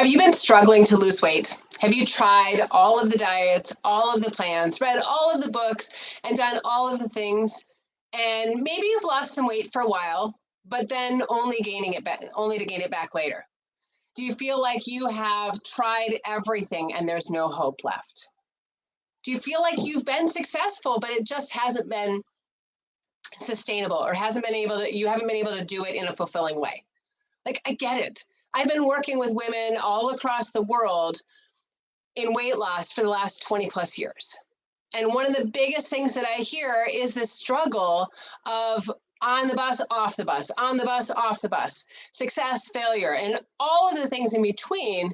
Have you been struggling to lose weight? Have you tried all of the diets, all of the plans, read all of the books, and done all of the things? And maybe you've lost some weight for a while, but then only to gain it back later. Do you feel like you have tried everything and there's no hope left? Do you feel like you've been successful, but it just hasn't been sustainable, or you haven't been able to do it in a fulfilling way? Like, I get it. I've been working with women all across the world in weight loss for the last 20 plus years. And one of the biggest things that I hear is this struggle of on the bus, off the bus, on the bus, off the bus, success, failure, and all of the things in between.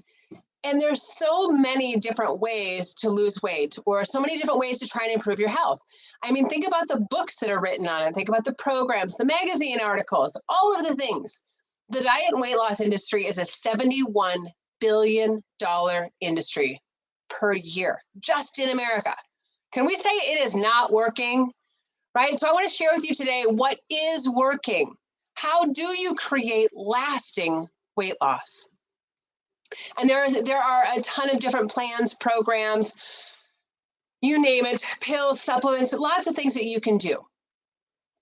And there's so many different ways to lose weight, or so many different ways to try and improve your health. I mean, think about the books that are written on it. Think about the programs, the magazine articles, all of the things. The diet and weight loss industry is a $71 billion industry per year, just in America. Can we say it is not working? Right? So I want to share with you today what is working. How do you create lasting weight loss? And there are a ton of different plans, programs, you name it, pills, supplements, lots of things that you can do.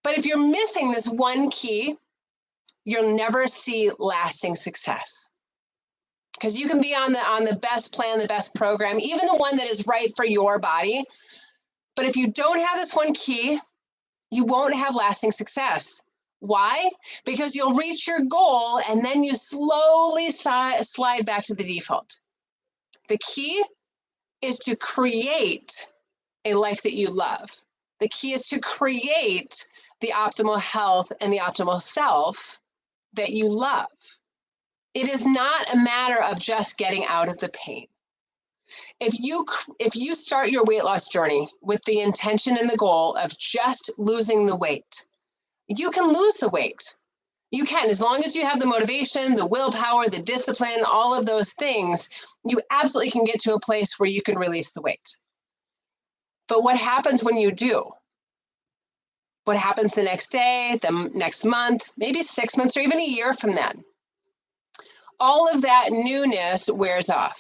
But if you're missing this one key, you'll never see lasting success. Because you can be on the best plan, the best program, even the one that is right for your body. But if you don't have this one key, you won't have lasting success. Why? Because you'll reach your goal and then you slowly slide back to the default. The key is to create a life that you love. The key is to create the optimal health and the optimal self that you love. It is not a matter of just getting out of the pain. If you start your weight loss journey with the intention and the goal of just losing the weight, you can lose the weight. You can, as long as you have the motivation, the willpower, the discipline, all of those things, you absolutely can get to a place where you can release the weight. But what happens when you do? What happens the next day, the next month, maybe 6 months, or even a year from then? All of that newness wears off.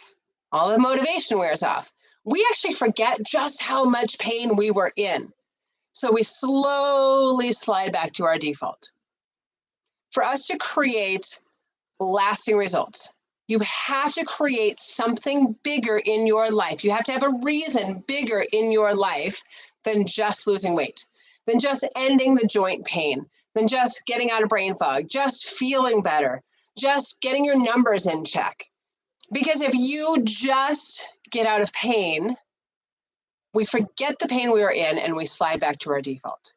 All the motivation wears off. We actually forget just how much pain we were in. So we slowly slide back to our default. For us to create lasting results, you have to create something bigger in your life. You have to have a reason bigger in your life than just losing weight, than just ending the joint pain, than just getting out of brain fog, just feeling better, just getting your numbers in check. Because if you just get out of pain, we forget the pain we were in and we slide back to our default.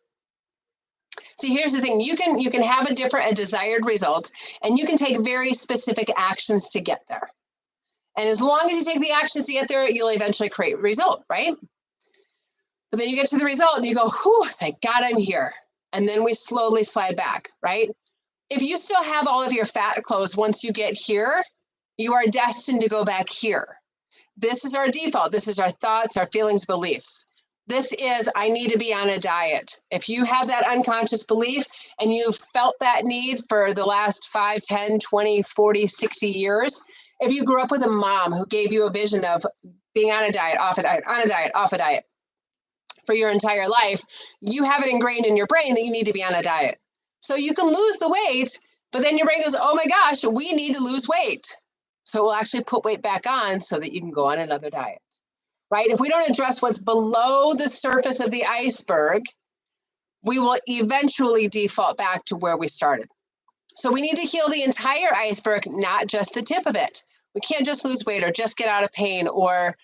See, here's the thing. You can have a desired result, and you can take very specific actions to get there. And as long as you take the actions to get there, you'll eventually create a result, right? But then you get to the result and you go, whew, thank God I'm here. And then we slowly slide back, right? If you still have all of your fat clothes once you get here, you are destined to go back here. This is our default. This is our thoughts, our feelings, beliefs. This is, I need to be on a diet. If you have that unconscious belief and you've felt that need for the last 5, 10, 20, 40, 60 years, if you grew up with a mom who gave you a vision of being on a diet, off a diet, on a diet, off a diet for your entire life, you have it ingrained in your brain that you need to be on a diet. So you can lose the weight, but then your brain goes, oh my gosh, we need to lose weight. So we'll actually put weight back on so that you can go on another diet, right? If we don't address what's below the surface of the iceberg, we will eventually default back to where we started. So we need to heal the entire iceberg, not just the tip of it. We can't just lose weight or just get out of pain or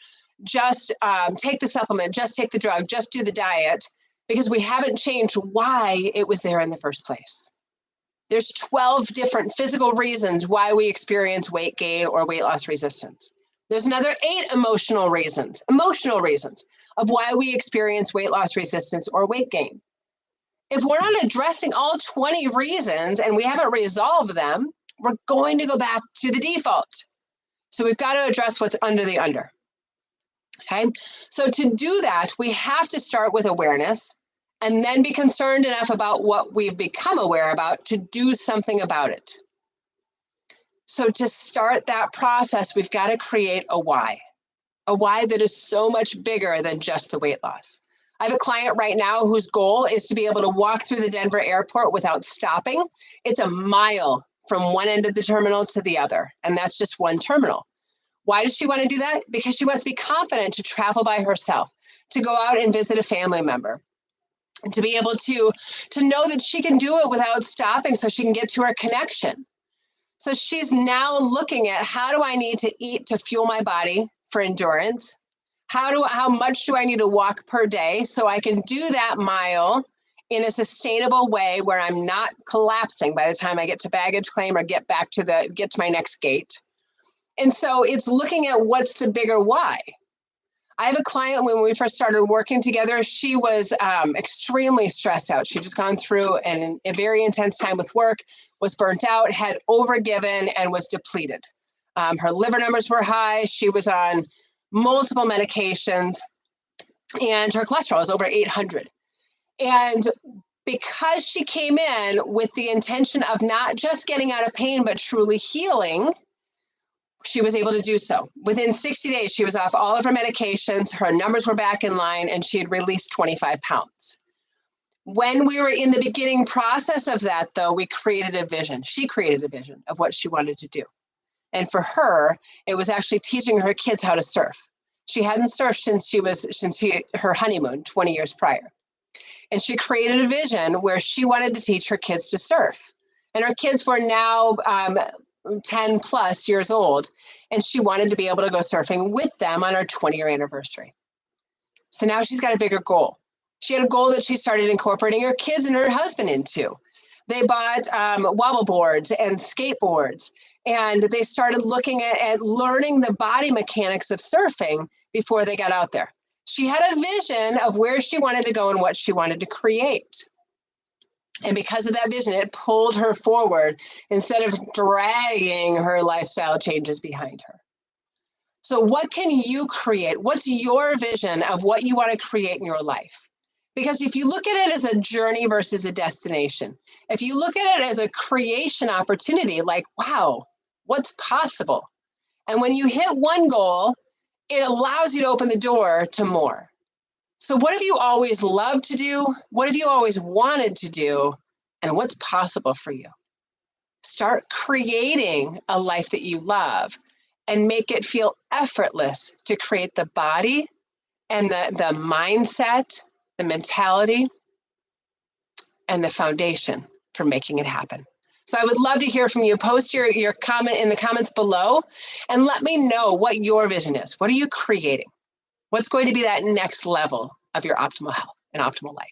just take the supplement, just take the drug, just do the diet, because we haven't changed why it was there in the first place. There's 12 different physical reasons why we experience weight gain or weight loss resistance. There's another 8 emotional reasons of why we experience weight loss resistance or weight gain. If we're not addressing all 20 reasons and we haven't resolved them, we're going to go back to the default. So we've got to address what's under the under. Okay, so to do that, we have to start with awareness and then be concerned enough about what we've become aware about to do something about it. So to start that process, we've got to create a why that is so much bigger than just the weight loss. I have a client right now whose goal is to be able to walk through the Denver airport without stopping. It's a mile from one end of the terminal to the other, and that's just one terminal. Why does she want to do that? Because she wants to be confident to travel by herself, to go out and visit a family member, to be able to know that she can do it without stopping so she can get to her connection. So she's now looking at, how do I need to eat to fuel my body for endurance? How much do I need to walk per day so I can do that mile in a sustainable way where I'm not collapsing by the time I get to baggage claim or get to my next gate? And so it's looking at what's the bigger why. I have a client, when we first started working together, she was extremely stressed out. She'd just gone through a very intense time with work, was burnt out, had overgiven, and was depleted. Her liver numbers were high. She was on multiple medications, and her cholesterol was over 800. And because she came in with the intention of not just getting out of pain, but truly healing, she was able to do so. Within 60 days, she was off all of her medications, her numbers were back in line, and she had released 25 pounds. When we were in the beginning process of that, though, we created a vision. She created a vision of what she wanted to do. And for her, it was actually teaching her kids how to surf. She hadn't surfed since her honeymoon 20 years prior. And she created a vision where she wanted to teach her kids to surf. And her kids were now 10 plus years old, and she wanted to be able to go surfing with them on our 20-year anniversary. So now she's got a bigger goal. She had a goal that she started incorporating her kids and her husband into. They bought wobble boards and skateboards, and they started looking at learning the body mechanics of surfing before they got out there. She had a vision of where she wanted to go and what she wanted to create. And because of that vision, it pulled her forward instead of dragging her lifestyle changes behind her. So what can you create? What's your vision of what you want to create in your life? Because if you look at it as a journey versus a destination, if you look at it as a creation opportunity, like, wow, what's possible? And when you hit one goal, it allows you to open the door to more. So what have you always loved to do? What have you always wanted to do? And what's possible for you? Start creating a life that you love and make it feel effortless to create the body and the mindset, the mentality, and the foundation for making it happen. So I would love to hear from you. Post your comment in the comments below and let me know what your vision is. What are you creating? What's going to be that next level of your optimal health and optimal life?